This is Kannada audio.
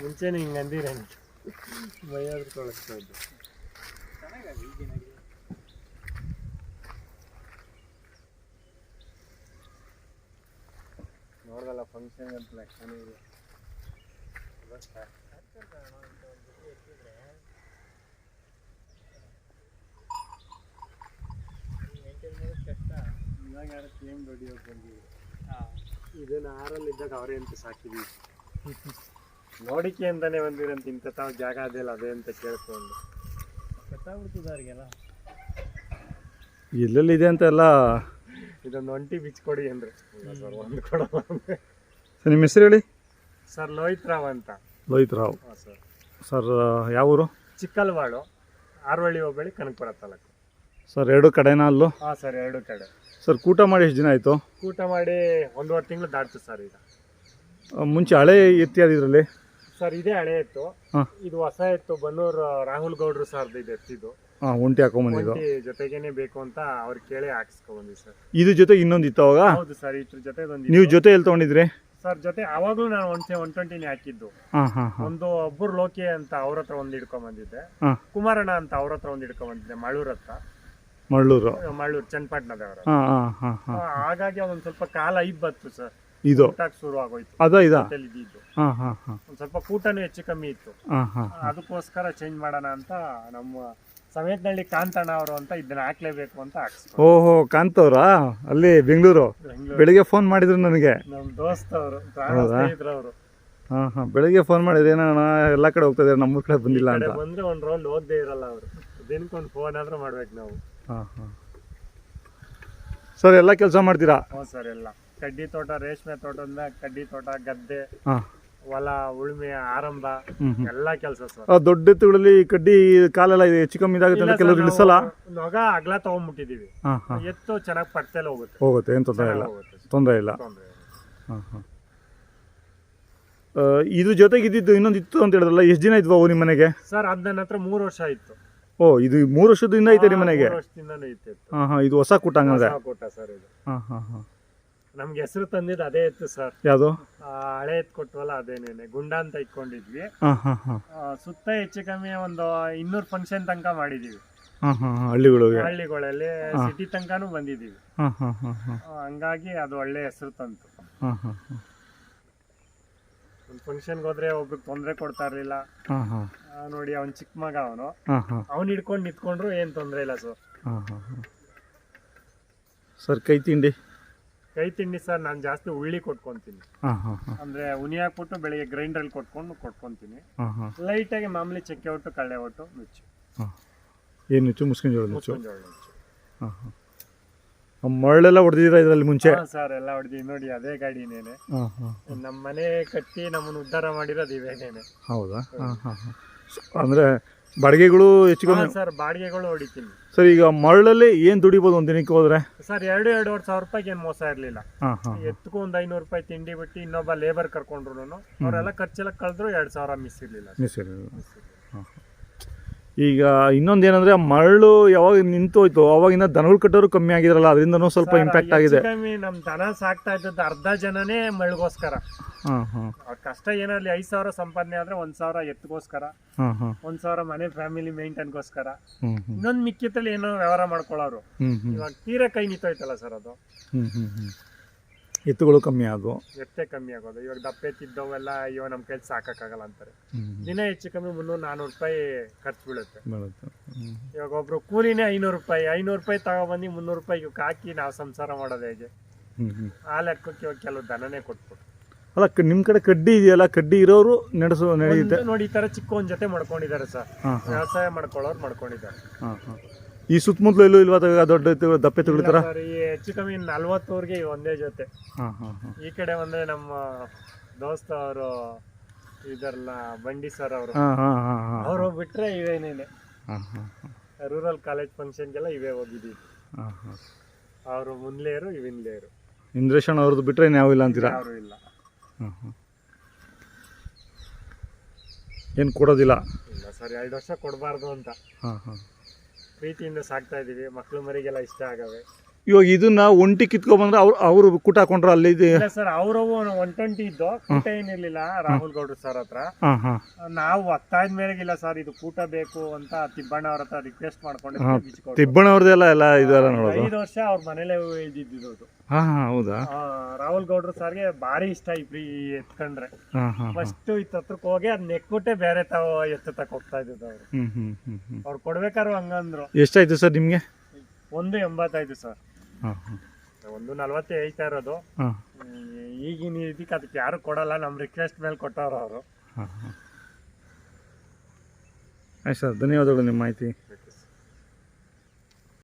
ಮುಂಚೆನೇ ಹಿಂಗೆ ಅಂದಿರೇನು ಬೈಯಾದ್ರೂ ತೊಳಸ್ತಾ ಇದ್ದು ನೋಡ್ದಲ್ಲ ಫಂಕ್ಷನ್ ಅಂತ ಲಕ್ಷಣ ಇದೆ ಇವಾಗ ಯಾರು ಸೇಮ್ ದುಡಿಯೋಕೆ ಬಂದಿದೆ ಇದನ್ನ ಆರಲ್ಲಿದ್ದಾಗ ಅವರೇ ಅಂತ ಸಾಕಿದ್ವಿ ನೋಡಿಕೆ ಅಂತಾನೆ ಬಂದಿರಂತ ಇಂಥ ತಾವು ಜಾಗ ಅದೆಲ್ಲ ಅದೇ ಅಂತ ಕೇಳ್ಕೊಂಡು ಗೊತ್ತಾಗ್ಬಿಡ್ತದವ್ರಿಗೆಲ್ಲ ಎಲ್ಲೆಲ್ಲಿದೆ ಅಂತ ಎಲ್ಲ ಇದೊಂದು ಒಂಟಿ ಬಿಚ್ಕೊಡಿ ಅಂದ್ರೆ ಸರ್ ಒಂದು ಕೊಡಲ್ಲ ಸರ್ ನಿಮ್ಮ ಹೆಸರು ಹೇಳಿ ಸರ್ ಲೋಹಿತ್ ರಾವ್ ಅಂತ ಲೋಹಿತ್ ರಾವ್ ಹಾಂ ಸರ್ ಸರ್ ಯಾವ ಊರು ಚಿಕ್ಕಲ್ವಾಡು ಆರ್ವಳ್ಳಿ ಹೋಬಳಿ ಕನಕಪುರ ತಾಲೂಕು ಸರ್ ಎರಡು ಕಡೆನಾ ಅಲ್ಲೂ ಹಾಂ ಸರ್ ಎರಡು ಕಡೆ ಸರ್ ಕೂಟ ಮಾಡಿ ಎಷ್ಟು ದಿನ ಆಯಿತು ಊಟ ಮಾಡಿ 1.5 ತಿಂಗಳು ದಾಟ್ತು ಸರ್ ಈಗ ಮುಂಚೆ ಹಳೆ ಎತ್ತಿ ಇದರಲ್ಲಿ ಸರ್ ಇದೇ ಹಳೆ ಎತ್ತು ಹಾಂ ಇದು ಹೊಸ ಎತ್ತು ಬನ್ನೂರು ರಾಹುಲ್ ಗೌಡ್ರು ಸರ್ದು ಇದು ಎತ್ತಿದ್ದು ಹಾಂ ಒಂಟಿ ಹಾಕೊಂಬಂದಿದ್ದು ಒಂಟಿ ಜೊತೆಗೇನೆ ಬೇಕು ಅಂತ ಅವ್ರು ಕೇಳಿ ಹಾಕಿಸ್ಕೊಂಡ್ಬಂದಿ ಸರ್ ಇದ್ರ ಜೊತೆ ಇನ್ನೊಂದು ಇತ್ತು ಅವಾಗ ಹೌದು ಸರ್ ಇದ್ರ ಜೊತೆ ನೀವು ಜೊತೆ ಎಲ್ಲಿ ತೊಗೊಂಡಿದ್ರಿ ಸರ್ ಜೊತೆ ಅವಾಗಲೂ ನಾನು 120ನೇ ಹಾಕಿದ್ದು ಹಾಂ ಹಾಂ ಹಾಂ ಒಂದು ಒಬ್ಬರು ಲೋಕಿ ಅಂತ ಅವ್ರ ಹತ್ರ ಒಂದು ಹಿಡ್ಕೊಂಬಂದಿದ್ದೆ ಹಾಂ ಕುಮಾರಣ್ಣ ಅಂತ ಅವ್ರ ಹತ್ರ ಒಂದು ಹಿಡ್ಕೊಂಬಂದಿದ್ದೆ ಮಳ್ಳೂರ್ ಹತ್ರ ಮಳ್ಳೂರು ಮಳ್ಳೂರು ಚನ್ನಪಟ್ಟಣದವ್ರ ಹಾಂ ಹಾಂ ಹಾಂ ಹಾಂ ಹಾಗಾಗಿ ಅದೊಂದು ಸ್ವಲ್ಪ ಕಾಲ ಬತ್ತು ಸರ್ ಇದು ಊಟಕ್ಕೆ ಶುರು ಆಗೋಯ್ತು ಅದಾ ಇದಾ ಇದ್ದಿದ್ದು ಹಾಂ ಹಾಂ ಹಾಂ ಒಂದು ಸ್ವಲ್ಪ ಕೂಟನೂ ಹೆಚ್ಚು ಕಮ್ಮಿ ಇತ್ತು ಹಾಂ ಹಾಂ ಅದಕ್ಕೋಸ್ಕರ ಚೇಂಜ್ ಮಾಡೋಣ ಅಂತ ನಮ್ಮ ಸಮೇತನಹಳ್ಳಿ ಕಾಂತಣ್ಣ ಅವರು ಅಂತ ಇದನ್ನ ಹಾಕ್ಲೇಬೇಕು ಅಂತ ಹಾಕ್ಸ್ಕೊಂಡು ಓಹೋ ಕಾಂತವ್ರಾ ಅಲ್ಲಿ ಬೆಂಗಳೂರು ಬೆಳಿಗ್ಗೆ ಫೋನ್ ಮಾಡಿದ್ರು ನನಗೆ ನಮ್ಮ ದೋಸ್ತ ಅವರು ಸ್ನೇಹಿತರವರು ಹಾಂ ಹಾಂ ಬೆಳಿಗ್ಗೆ ಫೋನ್ ಮಾಡಿದ್ರೆ ಏನಣ್ಣ ಎಲ್ಲ ಕಡೆ ಹೋಗ್ತಾ ಇದ್ದಾರೆ ನಮ್ಮ ಕಡೆ ಬಂದಿಲ್ಲ ಅಂತ ಬಂದ್ರೆ ಒಂದು ರೌಂಡ್ ಹೋಗದೆ ಇರಲ್ಲ ಅವರು ದಿನಕ್ಕೊಂದು ಫೋನ್ ಆದ್ರೂ ಮಾಡ್ಬೇಕು ನಾವು ಹಾಂ ಹಾಂ ಸರ್ ಎಲ್ಲ ಕೆಲಸ ಮಾಡ್ತೀರಾ ಹ್ಞೂ ಸರ್ ಎಲ್ಲ ಕಡ್ಡಿ ತೋಟ ರೇಷ್ಮೆ ತೋಟದಿಂದ ಕಡ್ಡಿ ತೋಟ ಗದ್ದೆ ಹಾಂ ಹೊಲ ಉಳುಮೆ ಆರಂಭ ಎಲ್ಲ ಕೆಲಸ ಸರ್ ದೊಡ್ಡ ಎತ್ತುಗಳಲ್ಲಿ ಕಡ್ಡಿ ಕಾಲೆಲ್ಲ ಹೆಚ್ಚು ಕಮ್ಮಿ ಇದಾಗುತ್ತೆ ಅಂತ ಕೆಲವರು ಇಳಿಸಲ್ಲ ನೊಗ ಅಗ್ಲ ತಗೊಂಡ್ಬಿಟ್ಟಿದೀವಿ ಹಾಂ ಹಾಂ ಎತ್ತು ಚೆನ್ನಾಗಿ ಪಡ್ತೆಲ್ಲ ಹೋಗುತ್ತೆ ಏನು ತೊಂದರೆ ಇಲ್ಲ ತೊಂದರೆ ಇಲ್ಲ ಹಾಂ ಹಾಂ ಇದ್ರ ಜೊತೆಗೆ ಇದ್ದಿದ್ದು ಇನ್ನೊಂದು ಇತ್ತು ಅಂತ ಹೇಳಿದ್ರಲ್ಲ ಎಷ್ಟು ದಿನ ಇದ್ವಾ ನಿಮ್ಮ ಮನೆಗೆ ಸರ್ ಅದು ನನ್ನ ಹತ್ರ 3 ವರ್ಷ ಇತ್ತು ಓ ಇದು 3 ವರ್ಷದಿಂದ ಐತೆ ನಿಮ್ಮ ಮನೆಗೆ 3 ವರ್ಷದಿಂದನೂ ಇತ್ತು ಹಾಂ ಹಾಂ ಇದು ಹೊಸ ಕೂಟ ಹಂಗಂದ್ರೆ ಕೂಟ ಸರ್ ಇದು ಹಾಂ ಹಾಂ ಹಾಂ ನಮ್ಗೆ ಹೆಸರು ತಂದಿದ್ದು ಅದೇ ಇತ್ತು ಸರ್ ಯಾವುದು ಹಳೆ ಎತ್ತು ಕೊಟ್ವಲ್ಲ ಅದೇನೇನೆ ಗುಂಡ ಅಂತ ಇಟ್ಕೊಂಡಿದ್ವಿ ಹಾಂ ಹಾಂ ಹಾಂ ಸುತ್ತ ಹೆಚ್ಚು ಕಮ್ಮಿ ಒಂದು 200 ಫಂಕ್ಷನ್ ತನಕ ಮಾಡಿದೀವಿ ಹಾಂ ಹಾಂ ಹಾಂ ಹಳ್ಳಿಗಳಲ್ಲಿ ಸಿಟಿ ತನಕನೂ ಬಂದಿದ್ದೀವಿ ಹಾಂ ಹಾಂ ಹಾಂ ಹಾಂ ಹಂಗಾಗಿ ಅದು ಒಳ್ಳೆ ಹೆಸರು ತಂತು ಹಾಂ ಹಾಂ ಹಾಂ ಒಂದು ಫಂಕ್ಷನ್ಗೆ ಹೋದ್ರೆ ಒಬ್ರಿಗೆ ತೊಂದರೆ ಕೊಡ್ತಾ ಇರಲಿಲ್ಲ ಹಾಂ ಹಾಂ ನೋಡಿ ಅವ್ನು ಚಿಕ್ಕ ಮಗ ಅವನು ಹಾಂ ಹಾಂ ಅವ್ನು ಹಿಡ್ಕೊಂಡು ನಿಂತ್ಕೊಂಡ್ರು ಏನು ತೊಂದರೆ ಇಲ್ಲ ಸರ್ ಹಾಂ ಹಾಂ ಹಾಂ ಸರ್ ಕೈ ತಿಂಡಿ ಸರ್ ನಾನು ಜಾಸ್ತಿ ಉಳ್ಳಿ ಕೊಟ್ಕೊಂತೀನಿ ಹಾಂ ಹಾಂ ಹಾಂ ಅಂದರೆ ಉನಿ ಹಾಕ್ಬಿಟ್ಟು ಬೆಳಿಗ್ಗೆ ಗ್ರೈಂಡ್ರಲ್ಲಿ ಕೊಟ್ಕೊಂತೀನಿ ಹಾಂ ಹಾಂ ಲೈಟಾಗಿ ಮಾಮೂಲಿ ಚಕ್ಕೆ ಒಟ್ಟು ಕಳ್ಳೆ ಒಟ್ಟು ನುಚ್ಚು ಹಾಂ ಏನು ನುಚ್ಚು ಮುಸ್ಕಿನ ಜೋಳ ನುಚ್ಚು ನುಚ್ಚು ಹಾಂ ಹಾಂ ಮರಳೆಲ್ಲ ಹೊಡೆದಿದ್ದೀರಾ ಇದರಲ್ಲಿ ಮುಂಚೆ ಸರ್ ಎಲ್ಲ ಹೊಡೆದಿವಿ ನೋಡಿ ಅದೇ ಗಾಡಿನೇನೆ ಹಾಂ ಹಾಂ ನಮ್ಮ ಮನೆ ಕಟ್ಟಿ ನಮ್ಮನ್ನು ಉದ್ಧಾರ ಮಾಡಿರೋದು ಇವೇನೇನೆ ಹೌದಾ ಹಾಂ ಹಾಂ ಹಾಂ ಅಂದರೆ ಬಾಡಿಗೆಗಳು ಹೆಚ್ಚು ಕಮ್ಮಿ ಸರ್ ಬಾಡಿಗೆಗಳು ಹೊಡಿತೀನಿ ಸರ್ ಈಗ ಮರಳಲ್ಲಿ ಏನು ದುಡಿಬೋದು ಒಂದು ದಿನಕ್ಕೆ ಹೋದ್ರೆ ಸರ್ 2-2.5 ಸಾವಿರ ರೂಪಾಯಿಗೆ ಏನು ಮೋಸ ಇರಲಿಲ್ಲ ಹಾಂ ಹಾಂ ಎತ್ಕೊ ಒಂದು 500 ರೂಪಾಯಿ ತಿಂಡಿ ಬಿಟ್ಟು ಇನ್ನೊಬ್ಬ ಲೇಬರ್ ಕರ್ಕೊಂಡ್ರು ಅವರೆಲ್ಲ ಖರ್ಚೆಲ್ಲ ಕಳೆದ್ರು 2,000 ಮಿಸ್ ಇರಲಿಲ್ಲ ಹಾಂ ಈಗ ಇನ್ನೊಂದು ಏನಂದ್ರೆ ಮರಳು ಯಾವಾಗ ನಿಂತೋಯ್ತು ಅವಾಗಿಂದ ದನಗಳು ಕಟ್ಟೋರು ಕಮ್ಮಿ ಆಗಿದ್ರಲ್ಲ ಅದರಿಂದನೂ ಸ್ವಲ್ಪ ಇಂಪ್ಯಾಕ್ಟ್ ಆಗಿದೆ ನಮ್ಮ ದನ ಸಾಕ್ತಾ ಇದ್ದದ್ದು ಅರ್ಧ ಜನನೇ ಮಳ್ಗೋಸ್ಕರ ಹಾಂ ಹಾಂ ಕಷ್ಟ ಏನಾಗಲಿ 5,000 ಸಂಪಾದನೆ ಆದ್ರೆ 1,000 ಎತ್ತಿಗೋಸ್ಕರ ಹಾಂ ಹಾಂ 1,000 ಮನೆ ಫ್ಯಾಮಿಲಿ ಮೇಂಟೈನ್ಗೋಸ್ಕರ ಹ್ಞೂ ಇನ್ನೊಂದು ಮಿಕ್ಕಿತ್ತಲ್ಲಿ ಏನೋ ವ್ಯವಹಾರ ಮಾಡ್ಕೊಳ್ಳೋರು ಇವಾಗ ತೀರಾ ಕೈ ನಿಂತೋಯ್ತಲ್ಲ ಸರ್ ಅದು ಎತ್ತುಗಳು ಕಮ್ಮಿ ಆದವು ಎತ್ತೆ ಕಮ್ಮಿ ಆಗೋದು ಇವಾಗ ದಪ್ಪ ಎತ್ತಿದ್ದವೆಲ್ಲ ಇವಾಗ ನಮ್ಮ ಕೈಲಿ ಸಾಕಾಗಲ್ಲ ಅಂತಾರೆ ದಿನ ಹೆಚ್ಚು ಕಮ್ಮಿ 300-400 ರೂಪಾಯಿ ಖರ್ಚು ಬೀಳುತ್ತೆ ಇವಾಗ ಒಬ್ರು ಕೂಲಿನೇ 500 ರೂಪಾಯಿ 500 ರೂಪಾಯಿ ತಗೊಬಂದು 300 ರೂಪಾಯಿ ಹಾಕಿ ನಾವು ಸಂಸಾರ ಮಾಡೋದು ಹೇಗೆ ಆ ಲೆಕ್ಕಕ್ಕೆ ಇವಾಗ ಕೆಲವು ದನನೇ ಕೊಟ್ಬಿಟ್ಟು ಅಲ್ಲ ನಿಮ್ಮ ಕಡೆ ಕಡ್ಡಿ ಇದೆಯಲ್ಲ ಕಡ್ಡಿ ಇರೋರು ನಡೆಯುತ್ತೆ ನೋಡಿ ಈ ತರ ಚಿಕ್ಕ ಒಂದ್ ಜೊತೆ ಮಾಡ್ಕೊಂಡಿದ್ದಾರೆ ಸರ್ ವ್ಯವಸಾಯ ಮಾಡ್ಕೊಳ್ಳೋರು ಮಾಡ್ಕೊಂಡಿದ್ದಾರೆ ಈ ಸುತ್ತಮುತ್ತಲು ಎಲ್ಲೂ ಇಲ್ವಾ ದೊಡ್ಡ ದಪ್ಪೆ ತಗೊಳ್ತಾರ ಈ ಹೆಚ್ಚು ಕಮ್ಮಿ 40 ಒಂದೇ ಜೊತೆ ಈ ಕಡೆ ಬಂದ್ರೆ ನಮ್ಮ ದೋಸ್ತ ಅವರು ಇದರಲ್ಲ ಬಂಡಿ ಸರ್ ಅವರು ಬಿಟ್ರೆ ಇವೇನೇನೆ ರೂರಲ್ ಕಾಲೇಜ್ ಫಂಕ್ಷನ್ಗೆಲ್ಲ ಇವೇ ಹೋಗಿದ್ದೀವಿ ಅವರು ಮುಂದ್ಲೇರು ಇವಿನ್ಲೇರು ಇಂದ್ರೇಶನ್ ಅವ್ರದ್ದು ಬಿಟ್ರೆ ಯಾವ ಇಲ್ಲ ಅಂತೀರಾ ಯಾರು ಇಲ್ಲ ಏನು ಕೊಡೋದಿಲ್ಲ ಇಲ್ಲ ಸರ್ 2 ವರ್ಷ ಕೊಡಬಾರ್ದು ಅಂತ ಪ್ರೀತಿಯಿಂದ ಸಾಕ್ತಾ ಇದೀವಿ ಮಕ್ಳು ಮರಿಗೆಲ್ಲ ಇಷ್ಟ ಆಗವೆ ಇವಾಗ ಇದನ್ನ ಒಂಟಿ ಕಿತ್ಕೊಂಡ್ಬಂದ್ರೆ ಅವರು ಕೂಟ ಹಾಕೊಂಡ್ರ ಅಲ್ಲಿ ಇಲ್ಲ ಸರ್ ಅವ್ರವು 120 ಇದ್ದು ಕೂಟ ಏನಿರ್ಲಿಲ್ಲ ರಾಹುಲ್ ಗೌಡ್ರು ಸರ್ ಹತ್ರ. ನಾವು ಒತ್ತಾಯದ ಮೇರೆಗಿಲ್ಲ ಸರ್ ಇದು ಕೂಟ ಬೇಕು ಅಂತ ತಿಬ್ಬಣ್ಣ ಅವ್ರ ಹತ್ರ ರಿಕ್ವೆಸ್ಟ್ ಮಾಡ್ಕೊಂಡು ತಿಬ್ಬಣ್ಣವ್ರದೆಲ್ಲ ಎಲ್ಲ ಇದಾರ ನೋಡೋದು. 5 ವರ್ಷ ಅವ್ರ ಮನೇಲೆ ಇದ್ದಿದ್ದು. ಹೌದಾ. ರಾಹುಲ್ ಗೌಡ್ರು ಸರ್ಗೆ ಭಾರಿ ಇಷ್ಟ ಈ ಎತ್ಕೊಂಡ್ರೆ. ಫಸ್ಟ್ ಇತ್ತ ಹತ್ರಕ್ಕೆ ಹೋಗಿ ಅದ್ ನೆಕ್ಬಿಟ್ಟೆ ಬೇರೆ ತಾವು ಎತ್ತಕ್ ಹೋಗ್ತಾ ಇದ್ದು ಅವ್ರು. ಅವ್ರು ಕೊಡ್ಬೇಕಾದ್ರು ಹಂಗಂದ್ರು. ಎಷ್ಟಾಯ್ತು ಸರ್ ನಿಮ್ಗೆ? 1.85 ಸರ್. 1.40 ಹೇಳ್ತಾ ಇರೋದು. ಈಗಿನ ಇದಕ್ಕೆ ಅದಕ್ಕೆ ಯಾರು ಕೊಡಲ್ಲ, ನಮ್ ರಿಕ್ವೆಸ್ಟ್ ಮೇಲೆ ಕೊಟ್ಟವ್ರು ಅವರು. ಆಯ್ತು ಸರ್, ಧನ್ಯವಾದಗಳು ನಿಮ್ಮ ಮಾಹಿತಿ.